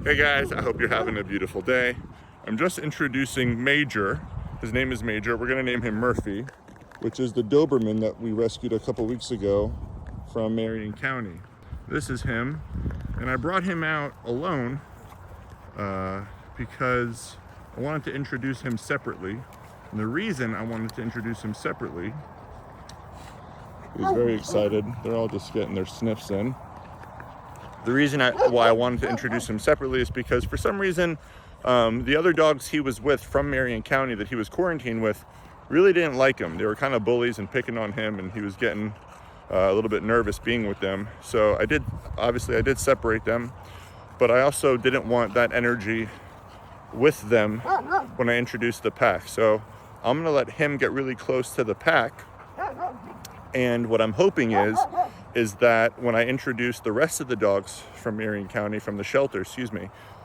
Hey guys, I hope you're having a beautiful day. I'm just introducing Major. His name is Major. We're gonna name him Murphy, which is the Doberman that we rescued a couple weeks ago from Marion County. This is him, and I brought him out alone because I wanted to introduce him separately. And the reason I wanted to introduce him separately, he's very excited. They're all just getting their sniffs in. The reason why I wanted to introduce him separately is because for some reason, the other dogs he was with from Marion County that he was quarantined with really didn't like him. They were kind of bullies and picking on him, and he was getting a little bit nervous being with them. So I did separate them, but I also didn't want that energy with them when I introduced the pack. So I'm gonna let him get really close to the pack. And what I'm hoping is that when I introduce the rest of the dogs from Marion County, from the shelter,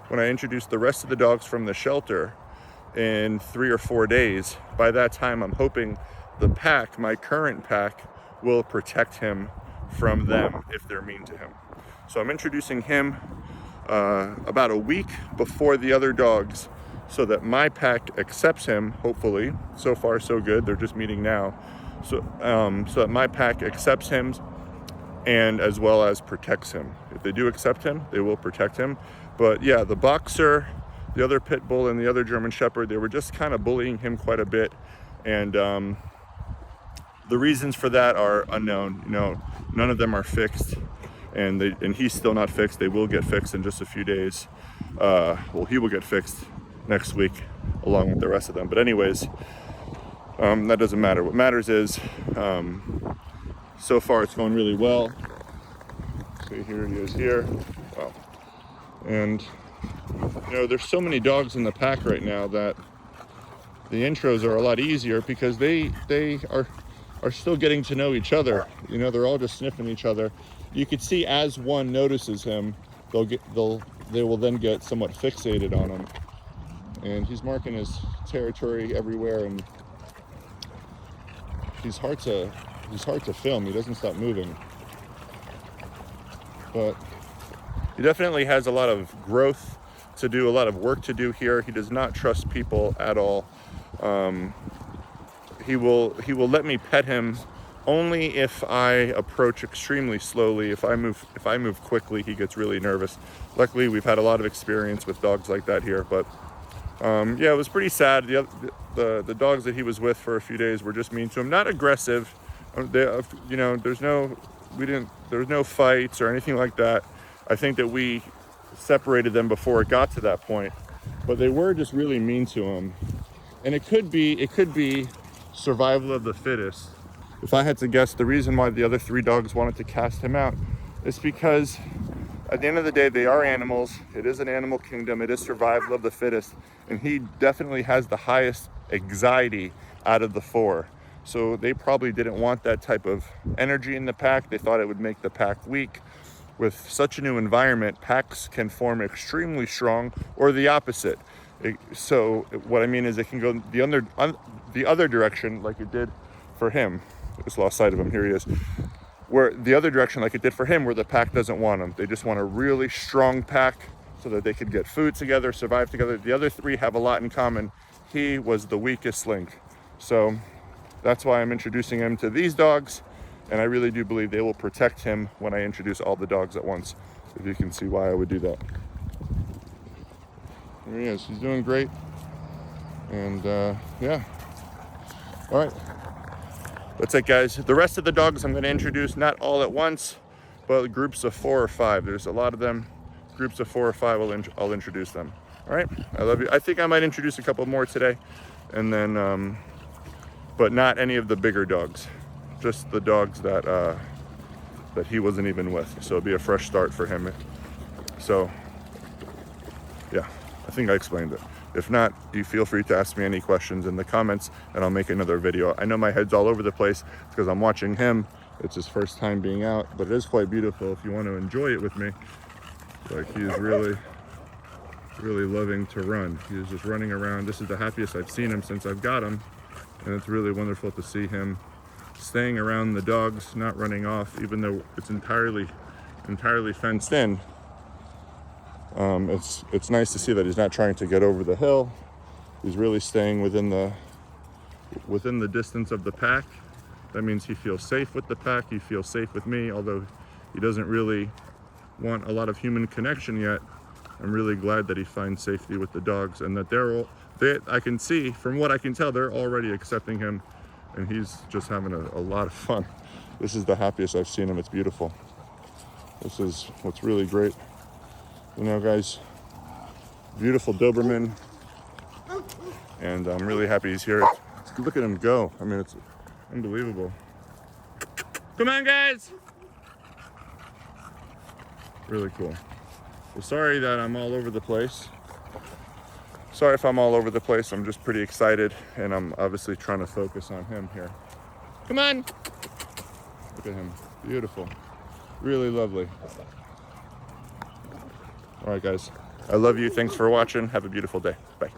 when I introduce the rest of the dogs from the shelter in 3 or 4 days, by that time I'm hoping the pack, my current pack, will protect him from them if they're mean to him. So I'm introducing him about a week before the other dogs so that my pack accepts him, hopefully. So far so good, they're just meeting now. So that my pack accepts him and as well as protects him. If they do accept him, they will protect him. But yeah, the boxer, the other pit bull, and the other German shepherd, they were just kind of bullying him quite a bit. And the reasons for that are unknown. You know, none of them are fixed, and he's still not fixed. They will get fixed in just a few days. Well, he will get fixed next week along with the rest of them. But anyways, that doesn't matter. What matters is so far it's going really well. See, here he is here. Wow. And you know, there's so many dogs in the pack right now that the intros are a lot easier because they are still getting to know each other. You know, they're all just sniffing each other. You could see as one notices him, they will then get somewhat fixated on him. And he's marking his territory everywhere, and he's hard to film. He doesn't stop moving. But he definitely has a lot of growth to do, a lot of work to do here. He does not trust people at all. He will let me pet him only if I approach extremely slowly. If I move quickly, he gets really nervous. Luckily, we've had a lot of experience with dogs like that here, but yeah, it was pretty sad. The dogs that he was with for a few days were just mean to him. Not aggressive. You know, there was no fights or anything like that. I think that we separated them before it got to that point, but they were just really mean to him. And it could be survival of the fittest. If I had to guess, the reason why the other 3 dogs wanted to cast him out is because at the end of the day, they are animals. It is an animal kingdom. It is survival of the fittest. And he definitely has the highest anxiety out of the 4. So they probably didn't want that type of energy in the pack. They thought it would make the pack weak. With such a new environment, packs can form extremely strong or the opposite. So what I mean is it can go the other direction like it did for him. I just lost sight of him. Here he is. Where the other direction like it did for him, where the pack doesn't want him. They just want a really strong pack so that they could get food together, survive together. The other 3 have a lot in common. He was the weakest link. So that's why I'm introducing him to these dogs, and I really do believe they will protect him when I introduce all the dogs at once, if you can see why I would do that. There he is. He's doing great. And yeah. All right. That's it, guys. The rest of the dogs I'm going to introduce, not all at once, but groups of 4 or 5. There's a lot of them. Groups of 4 or 5, I'll introduce them. All right. I love you. I think I might introduce a couple more today, and then but not any of the bigger dogs, just the dogs that he wasn't even with. So it'll be a fresh start for him. So yeah, I think I explained it. If not, you feel free to ask me any questions in the comments, and I'll make another video. I know my head's all over the place because I'm watching him. It's his first time being out, but it is quite beautiful if you want to enjoy it with me. Like, he is really loving to run. He is just running around. This is the happiest I've seen him since I've got him. And it's really wonderful to see him staying around the dogs, not running off, even though it's entirely fenced in. It's nice to see that he's not trying to get over the hill. He's really staying within the distance of the pack. That means he feels safe with the pack. He feels safe with me, although he doesn't really want a lot of human connection yet. I'm really glad that he finds safety with the dogs, and that I can see, from what I can tell, they're already accepting him, and he's just having a lot of fun. This is the happiest I've seen him. It's beautiful. This is what's really great. You know, guys, beautiful Doberman, and I'm really happy he's here. Look at him go. I mean, it's unbelievable. Come on, guys. Really cool. Well, sorry that I'm all over the place. Sorry if I'm all over the place. I'm just pretty excited, and I'm obviously trying to focus on him here. Come on. Look at him. Beautiful. Really lovely. All right, guys. I love you. Thanks for watching. Have a beautiful day. Bye.